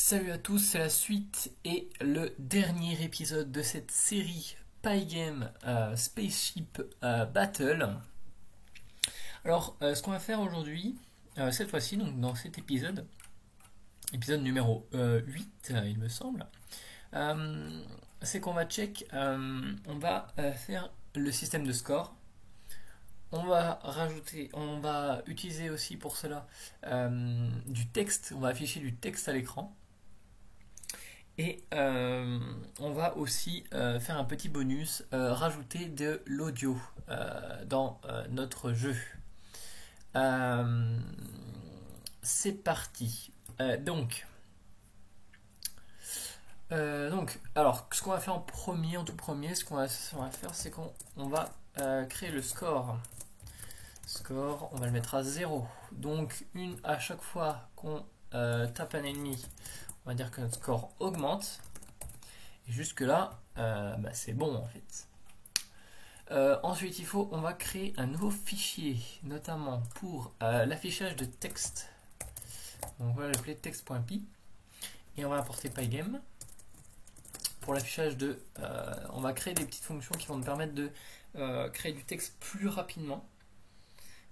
Salut à tous, c'est la suite et le dernier épisode de cette série Pygame Spaceship Battle. Alors, ce qu'on va faire aujourd'hui, cette fois-ci, donc dans cet épisode, épisode numéro 8, il me semble, c'est qu'on va check, on va faire le système de score. On va utiliser aussi pour cela du texte, on va afficher du texte à l'écran. Et on va aussi faire un petit bonus, rajouter de l'audio dans notre jeu. C'est parti. Alors, ce qu'on va faire en tout premier, ce qu'on va faire, c'est qu'on va créer le score. Score, on va le mettre à 0. Donc, à chaque fois qu'on tape un ennemi, on va dire que notre score augmente. Et jusque là, c'est bon en fait. Ensuite, on va créer un nouveau fichier, notamment pour l'affichage de texte. Donc, on va l'appeler text.py et on va importer Pygame. Pour l'affichage on va créer des petites fonctions qui vont nous permettre de créer du texte plus rapidement.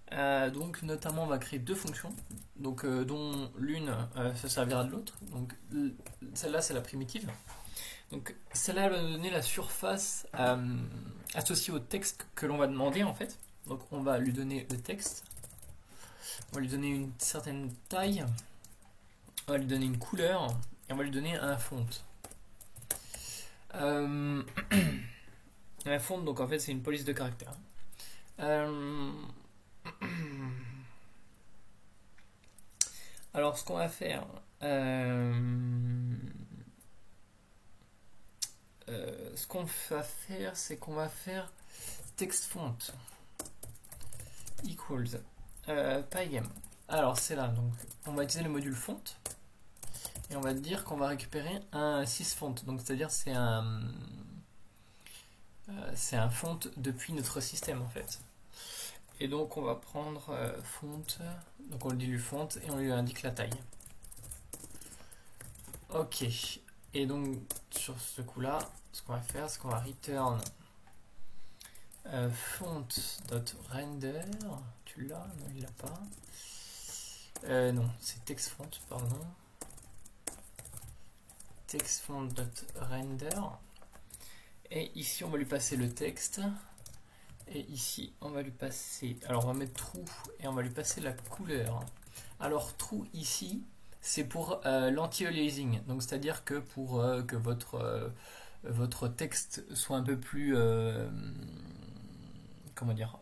Donc notamment on va créer deux fonctions, donc dont l'une se servira de l'autre. Donc celle-là c'est la primitive. Donc celle-là va nous donner la surface associée au texte que l'on va demander en fait. Donc on va lui donner le texte, on va lui donner une certaine taille, on va lui donner une couleur et on va lui donner un font. Un font, donc en fait c'est une police de caractère. Alors ce qu'on va faire, c'est qu'on va faire text font equals Pygame. Alors c'est là, donc on va utiliser le module font et on va dire qu'on va récupérer un sysfont, donc c'est-à-dire c'est un font depuis notre système en fait. Et donc on va prendre font, donc on lui dit le font et on lui indique la taille. Ok, et donc sur ce coup là, ce qu'on va faire, c'est qu'on va return font.render. Tu l'as? Non, il l'a pas. Non, c'est textfont, pardon. Textfont.render. Et ici on va lui passer le texte. Et ici, on va lui passer... Alors, on va mettre true et on va lui passer la couleur. Alors, true ici, c'est pour l'anti-aliasing. Donc, c'est-à-dire que pour que votre texte soit un peu plus... comment dire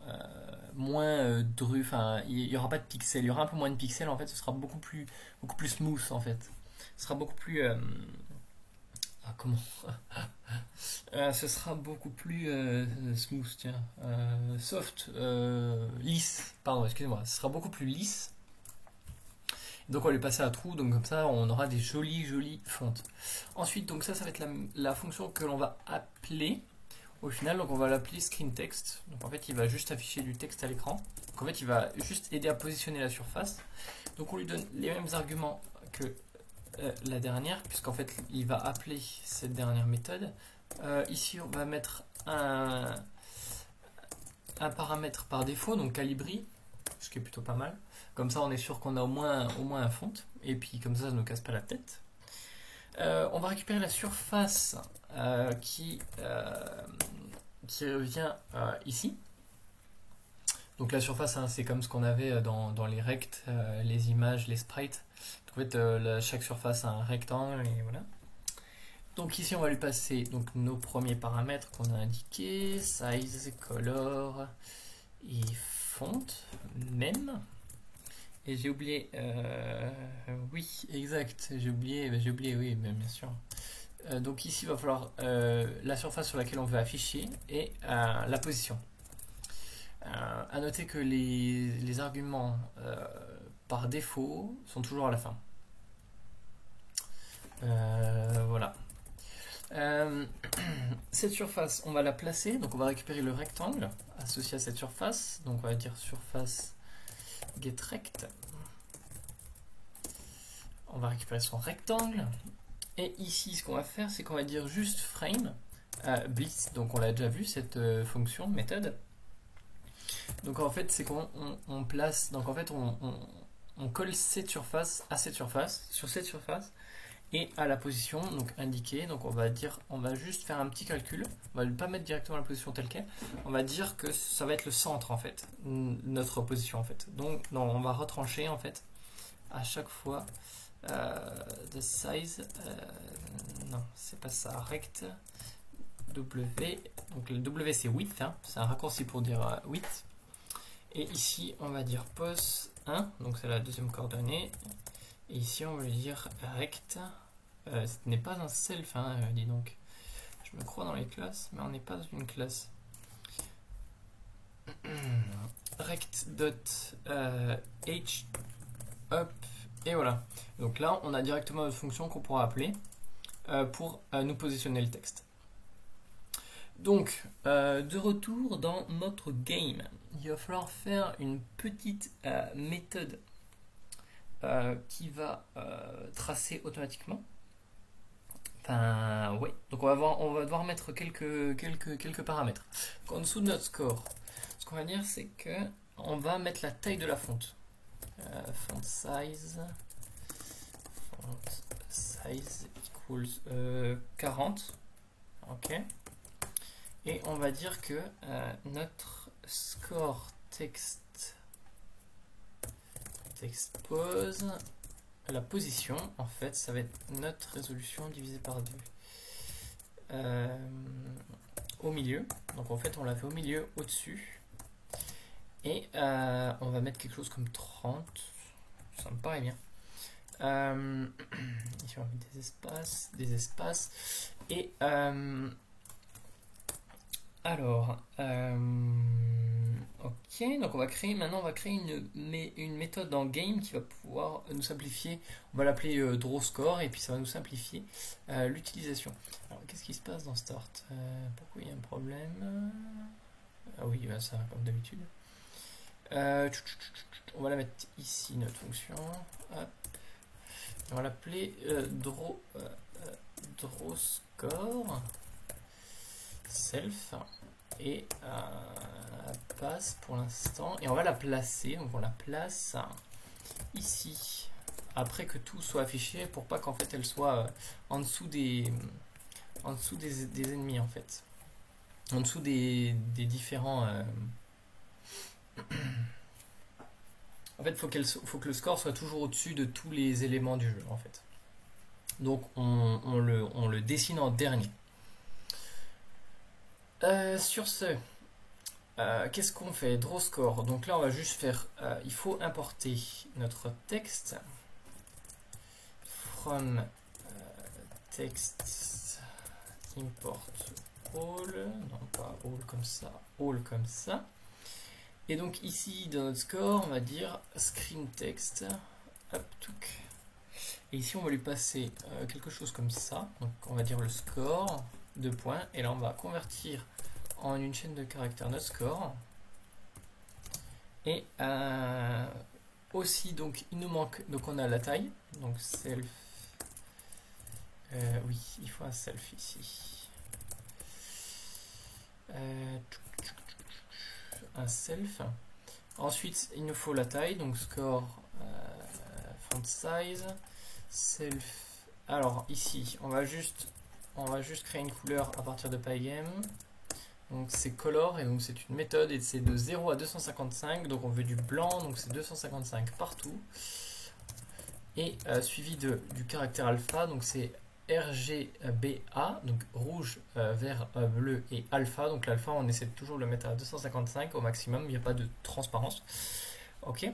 moins dru... Enfin, il n'y aura pas de pixels. Il y aura un peu moins de pixels, en fait. Ce sera beaucoup plus smooth, en fait. Ce sera beaucoup plus... comment ce sera beaucoup plus smooth, tiens, soft, lisse, pardon, excusez-moi, ce sera beaucoup plus lisse. Donc on va lui passer à true, donc comme ça on aura des jolies fontes. Ensuite, donc ça va être la fonction que l'on va appeler au final, donc on va l'appeler screenText. Donc en fait il va juste afficher du texte à l'écran. Donc en fait il va juste aider à positionner la surface. Donc on lui donne les mêmes arguments que la dernière, puisqu'en fait il va appeler cette dernière méthode. Ici on va mettre un paramètre par défaut, donc calibri, ce qui est plutôt pas mal. Comme ça on est sûr qu'on a au moins un font, et puis comme ça ne nous casse pas la tête. On va récupérer la surface qui revient ici. Donc la surface, hein, c'est comme ce qu'on avait dans les rects, les images, les sprites. En fait, chaque surface a un rectangle et voilà. Donc ici on va lui passer donc nos premiers paramètres qu'on a indiqués, size, color et font même. Et j'ai oublié, oui exact, j'ai oublié, oui bien sûr. Donc ici il va falloir la surface sur laquelle on veut afficher et la position. À noter que les arguments par défaut sont toujours à la fin. Voilà. Cette surface, on va la placer, donc on va récupérer le rectangle associé à cette surface, donc on va dire surface getRect. on va récupérer son rectangle. Et ici, ce qu'on va faire, c'est qu'on va dire juste frame blitz. Donc on l'a déjà vu cette fonction, méthode. Donc en fait, c'est qu'on place, donc en fait, on colle cette surface à cette surface, sur cette surface, et à la position donc indiquée. Donc on va dire, on va juste faire un petit calcul. On va ne pas mettre directement la position telle qu'elle. On va dire que ça va être le centre en fait, notre position en fait. Donc non, on va retrancher en fait à chaque fois the size. Non, c'est pas ça. Rect W. Donc le W c'est width, hein, c'est un raccourci pour dire width. Et ici on va dire pos 1, donc c'est la deuxième coordonnée. Et ici on va lui dire rect. Ce n'est pas un self, hein, dis donc. Je me crois dans les classes, mais on n'est pas dans une classe. Rect dot h up, et voilà. Donc là on a directement une fonction qu'on pourra appeler pour nous positionner le texte. Donc, de retour dans notre game, il va falloir faire une petite méthode qui va tracer automatiquement. Enfin, ouais. Donc on va devoir mettre quelques paramètres. Donc, en dessous de notre score, ce qu'on va dire, c'est que on va mettre la taille de la fonte. Font size equals 40. Ok. Et on va dire que notre score text pose, la position, en fait, ça va être notre résolution divisée par 2. Au milieu, donc en fait on l'a fait au milieu, au-dessus. Et on va mettre quelque chose comme 30, ça me paraît bien. Ici on va mettre des espaces. Et alors, ok, donc on va créer une méthode dans game qui va pouvoir nous simplifier. On va l'appeler drawScore et puis ça va nous simplifier l'utilisation. Alors, qu'est-ce qui se passe dans Start? Pourquoi il y a un problème? Ah oui, ça comme d'habitude. On va la mettre ici, notre fonction. Hop. On va l'appeler drawScore self et passe pour l'instant, et on va la placer. Donc on la place ici après que tout soit affiché, pour pas qu'en fait elle soit en dessous des ennemis, en fait en dessous des différents en fait faut que le score soit toujours au-dessus de tous les éléments du jeu, en fait. Donc on le dessine en dernier. Sur ce, qu'est-ce qu'on fait? drawScore. Donc là, on va juste faire. Il faut importer notre texte from text import all. Non, pas all comme ça. All comme ça. Et donc ici, dans notre score, on va dire screen text. Hop, touc. Et ici, on va lui passer quelque chose comme ça. Donc on va dire le score. 2 points. Et là, on va convertir en une chaîne de caractères notre score. Et aussi, donc il nous manque, donc on a la taille, donc self, oui, il faut un self ici, un self. Ensuite il nous faut la taille, donc score font size self. Alors ici on va juste créer une couleur à partir de Pygame. Donc c'est color, et donc c'est une méthode, et c'est de 0 à 255, donc on veut du blanc, donc c'est 255 partout. Et suivi du caractère alpha, donc c'est RGBA, donc rouge, vert, bleu et alpha. Donc l'alpha, on essaie de toujours le mettre à 255 au maximum, il n'y a pas de transparence. Ok.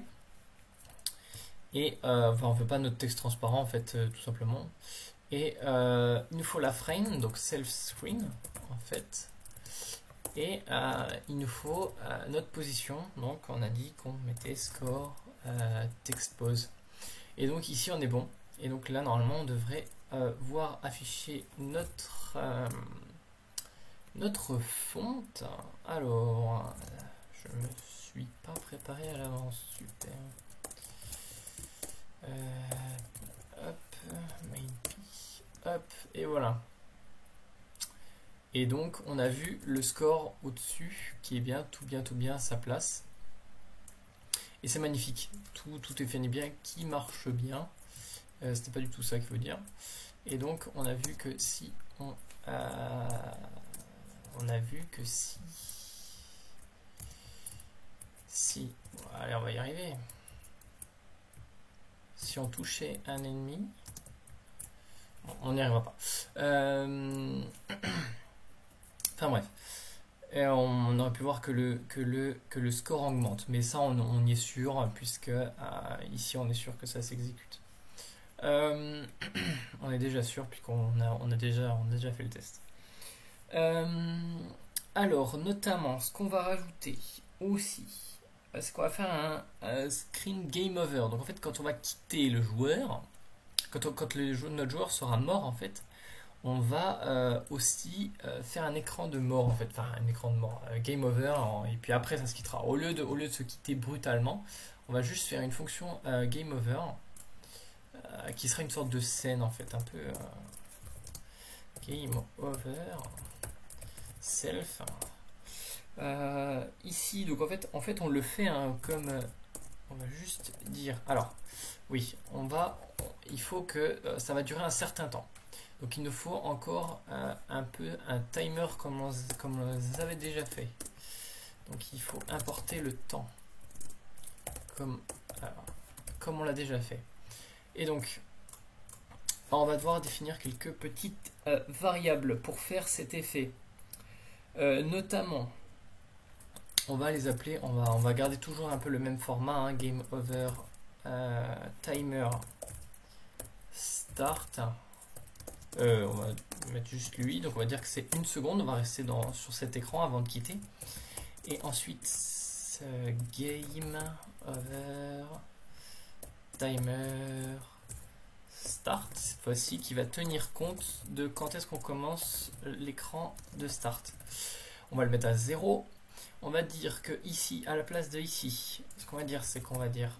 Et enfin, on ne veut pas notre texte transparent, en fait, tout simplement. Et il nous faut la frame, donc self screen, en fait. Et il nous faut notre position, donc on a dit qu'on mettait score text pose. Et donc ici on est bon, et donc là normalement on devrait voir afficher notre fonte. Alors je me suis pas préparé à l'avance, super. Hop. hop, et voilà. Et donc on a vu le score au-dessus qui est bien, tout bien à sa place. Et c'est magnifique, tout est fini bien, qui marche bien. C'était pas du tout ça qu'il faut dire. Et donc on a vu que si on a vu que si allez, on va y arriver. Si on touchait un ennemi, bon, on n'y arrivera pas. Enfin bref. Et on aurait pu voir que le score augmente. Mais ça, on y est sûr, puisque ici, on est sûr que ça s'exécute. On est déjà sûr, puisqu'on a déjà fait le test. Alors, notamment, ce qu'on va rajouter aussi, c'est qu'on va faire un screen game over. Donc en fait, quand on va quitter le joueur, quand notre joueur sera mort, en fait, on va aussi faire un écran de mort, en fait, enfin un écran de mort, game over, et puis après ça se quittera. Au lieu de se quitter brutalement, on va juste faire une fonction game over, qui sera une sorte de scène, en fait, un peu game over self. Ici, donc en fait on le fait comme on va juste dire. Alors, oui, il faut que ça va durer un certain temps. Donc il nous faut encore un peu un timer comme on avait déjà fait. Donc il faut importer le temps comme on l'a déjà fait. Et donc on va devoir définir quelques petites variables pour faire cet effet. Notamment, on va les appeler, on va garder toujours un peu le même format, hein, game over timer start. On va mettre juste lui, donc on va dire que c'est 1 seconde, on va rester sur cet écran avant de quitter. Et ensuite, game over timer start, cette fois-ci qui va tenir compte de quand est-ce qu'on commence l'écran de start. On va le mettre à 0. On va dire que ici, à la place de ici, ce qu'on va dire, c'est qu'on va dire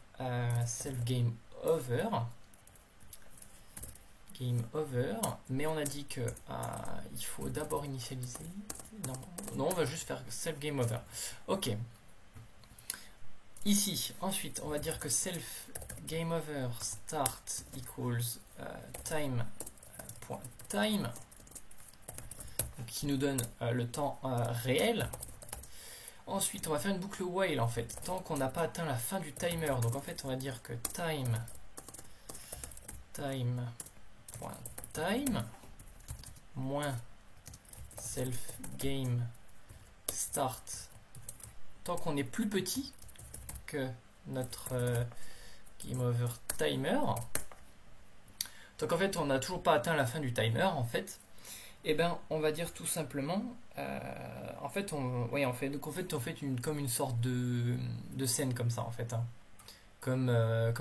self game over. Game over, mais on a dit que il faut d'abord initialiser. Non, on va juste faire self game over. Ok. Ici, ensuite, on va dire que self game over start equals time, qui nous donne le temps réel. Ensuite, on va faire une boucle while, en fait, tant qu'on n'a pas atteint la fin du timer. Donc en fait, on va dire que time moins self game start, tant qu'on est plus petit que notre game over timer. Donc en fait, on n'a toujours pas atteint la fin du timer, en fait. Et ben, on va dire tout simplement, en fait, on fait comme une sorte de scène comme ça, en fait, hein. Comme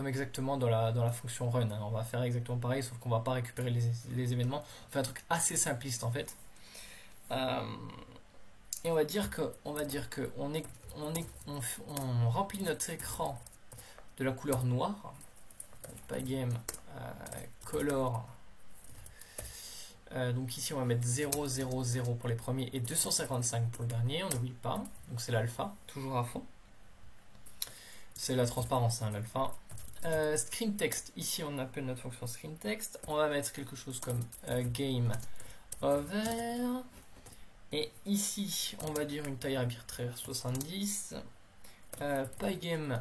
exactement dans la fonction run, hein. On va faire exactement pareil, sauf qu'on va pas récupérer les événements. On fait un truc assez simpliste, en fait. Et on va dire que on remplit notre écran de la couleur noire. Pygame color. Donc ici on va mettre 0, 0, 0 pour les premiers et 255 pour le dernier, on n'oublie pas. Donc c'est l'alpha, toujours à fond. C'est la transparence, hein, l'alpha. Screen text, ici on appelle notre fonction screen text. On va mettre quelque chose comme game over. Et ici on va dire une taille arbitraire 70. Pygame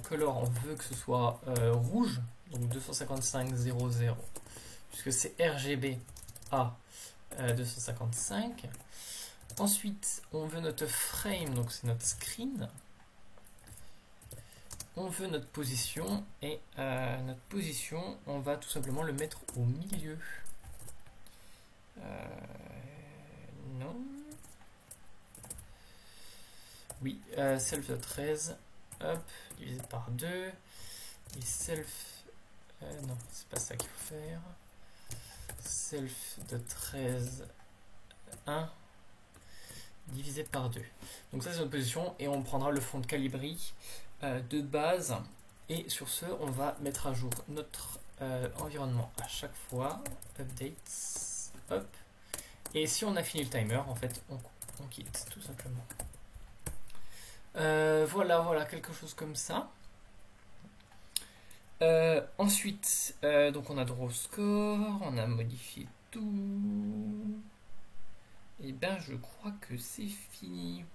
color, on veut que ce soit rouge, donc 255 00, puisque c'est RGB à 255. Ensuite, on veut notre frame, donc c'est notre screen. On veut notre position, et notre position, on va tout simplement le mettre au milieu. Non. Oui, self de 13, hop, divisé par 2, et self, non, c'est pas ça qu'il faut faire, self de 13, 1, divisé par 2. Donc ça c'est notre position, et on prendra le fond de Calibri de base, et sur ce, on va mettre à jour notre environnement à chaque fois, updates, hop. Et si on a fini le timer, en fait, on quitte tout simplement. Voilà, quelque chose comme ça. Ensuite, donc on a draw score, on a modifié tout. Et ben je crois que c'est fini.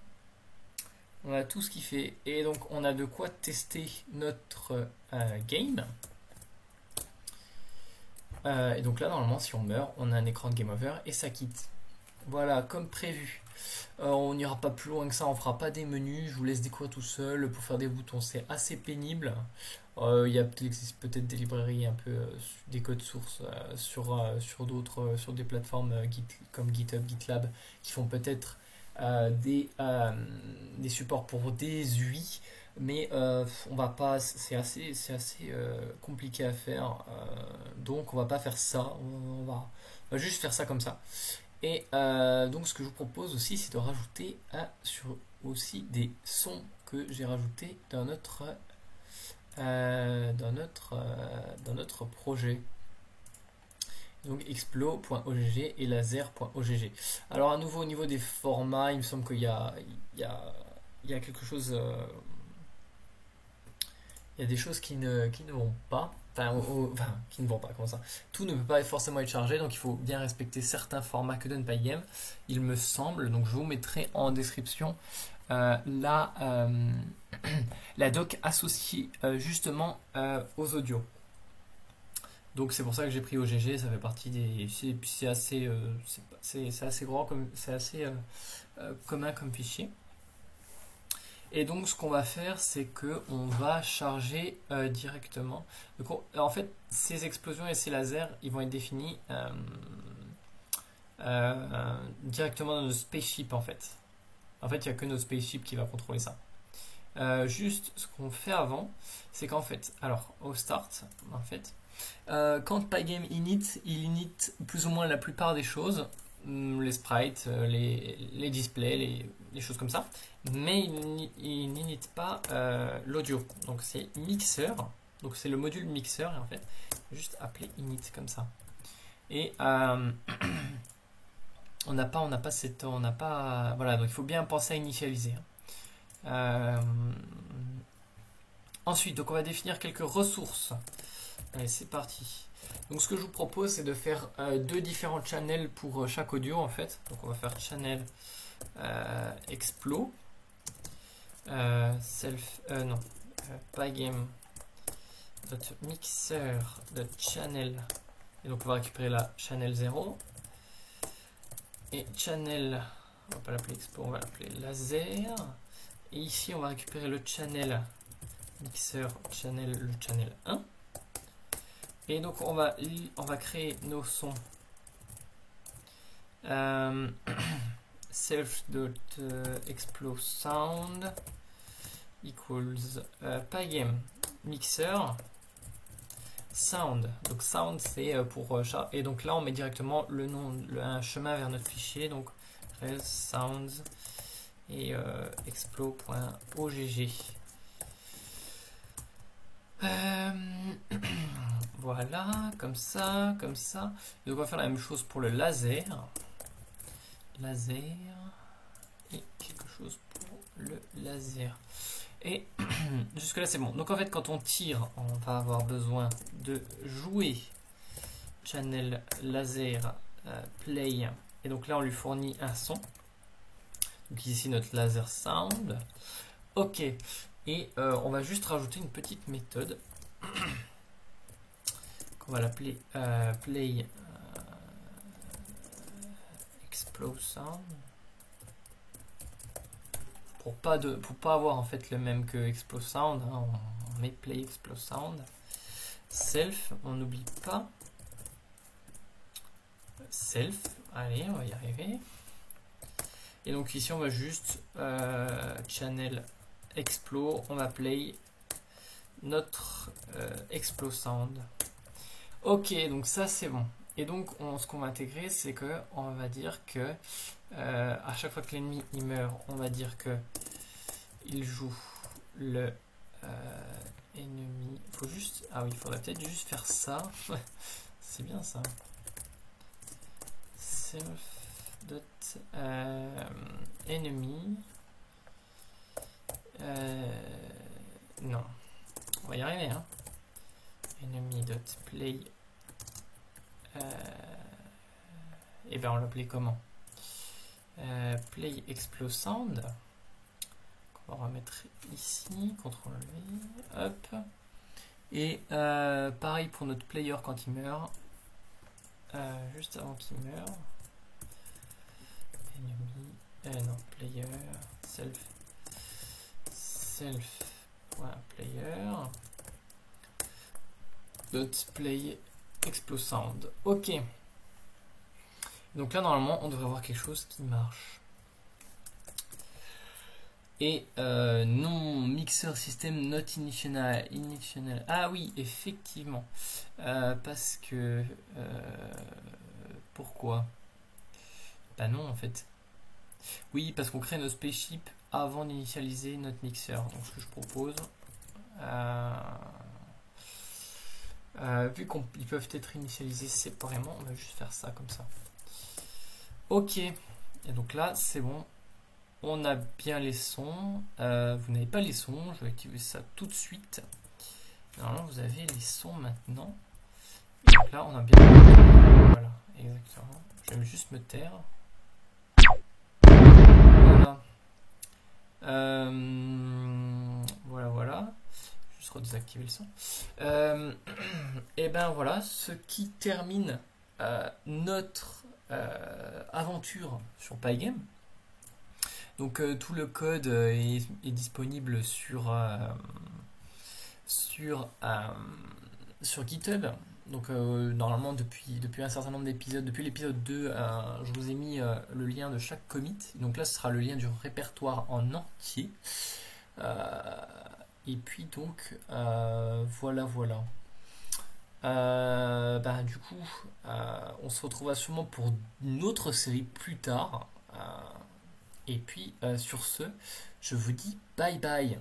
On a tout ce qui fait. Et donc on a de quoi tester notre game. Et donc là normalement si on meurt, on a un écran de game over et ça quitte. Voilà, comme prévu. On n'ira pas plus loin que ça, on fera pas des menus, je vous laisse découvrir tout seul. Pour faire des boutons, c'est assez pénible. Il existe peut-être des librairies un peu, des codes sources sur des plateformes comme GitHub, GitLab, qui font peut-être des supports pour des UI, mais on va pas, c'est assez compliqué à faire, donc on va pas faire ça, on va juste faire ça comme ça. Et donc ce que je vous propose aussi, c'est de rajouter aussi des sons que j'ai rajoutés dans notre projet. Donc explo.ogg et laser.ogg. Alors à nouveau au niveau des formats, il me semble qu'il y a quelque chose, il y a des choses qui ne vont pas. Qui ne vont pas, comment ça. Tout ne peut pas forcément être chargé, donc il faut bien respecter certains formats que donne Pygame, il me semble. Donc je vous mettrai en description la doc associée justement aux audios. Donc c'est pour ça que j'ai pris OGG, ça fait partie des. C'est assez, c'est assez grand, c'est assez commun comme fichier. Et donc ce qu'on va faire, c'est que on va charger directement. Donc en fait, ces explosions et ces lasers, ils vont être définis directement dans notre spaceship en fait. En fait, il n'y a que notre spaceship qui va contrôler ça. Juste ce qu'on fait avant, c'est qu'en fait, alors au start, en fait, quand Pygame init, il init plus ou moins la plupart des choses, les sprites, les displays, les choses comme ça, mais il n'init pas l'audio. Donc c'est mixer, donc c'est le module mixer, et en fait, juste appeler init comme ça. Et on n'a pas voilà, donc il faut bien penser à initialiser. Ensuite, donc on va définir quelques ressources. Allez, c'est parti. Donc ce que je vous propose, c'est de faire deux différents channels pour chaque audio en fait. Donc on va faire channel explo pygame.mixer.channel, et donc on va récupérer la channel 0 et channel, on va pas l'appeler explo, on va l'appeler laser, et ici on va récupérer le channel mixer channel, le channel 1. Et donc on va créer nos sons self.explosound equals pygame mixer sound. Donc sound c'est pour chat, et donc là on met directement le nom, un chemin vers notre fichier, donc res sounds et explo.ogg. Voilà, comme ça. Et donc on va faire la même chose pour le laser. Et quelque chose pour le laser. Et jusque là c'est bon. Donc en fait quand on tire, on va avoir besoin de jouer channel laser play. Et donc là on lui fournit un son. Donc ici notre laser sound. Ok. Et on va juste rajouter une petite méthode. On va l'appeler play explode sound, pour pas avoir en fait le même que explode sound, hein, on met play explode sound. Self, on n'oublie pas self, allez on va y arriver. Et donc ici on va juste channel explo, on va play notre explo sound. Ok, donc ça c'est bon. Et donc ce qu'on va intégrer, c'est que on va dire que à chaque fois que l'ennemi meurt, on va dire que il joue le ennemi. Faut juste. Ah oui, il faudrait peut-être juste faire ça. C'est bien ça. Self dot enemy. Non. On va y arriver, hein. Enemy.play. Et ben on l'appelait comment? Play explode sound. On va remettre ici. CTRL V. Hop. Et pareil pour notre player quand il meurt. Juste avant qu'il meure. Enemy. Non, player. Self.player. Play explode sound. Ok. Donc là normalement on devrait avoir quelque chose qui marche. Et non mixer system not initial. Ah oui, effectivement. Parce que pourquoi? Bah non en fait. Oui, parce qu'on crée notre spaceship avant d'initialiser notre mixeur. Donc ce que je propose, vu qu'ils peuvent être initialisés séparément, on va juste faire ça comme ça. Ok. Et donc là, c'est bon. On a bien les sons. Vous n'avez pas les sons. Je vais activer ça tout de suite. Normalement, vous avez les sons maintenant. Et donc là, on a bien. Voilà, exactement. Je vais juste me taire. Voilà. Voilà. Juste redésactiver le son. Et ben voilà, ce qui termine notre aventure sur Pygame. Donc tout le code est disponible sur GitHub. Donc normalement depuis un certain nombre d'épisodes, depuis l'épisode 2, je vous ai mis le lien de chaque commit. Donc là ce sera le lien du répertoire en entier. Et puis donc voilà. Du coup on se retrouvera sûrement pour une autre série plus tard. Et puis sur ce, je vous dis bye bye.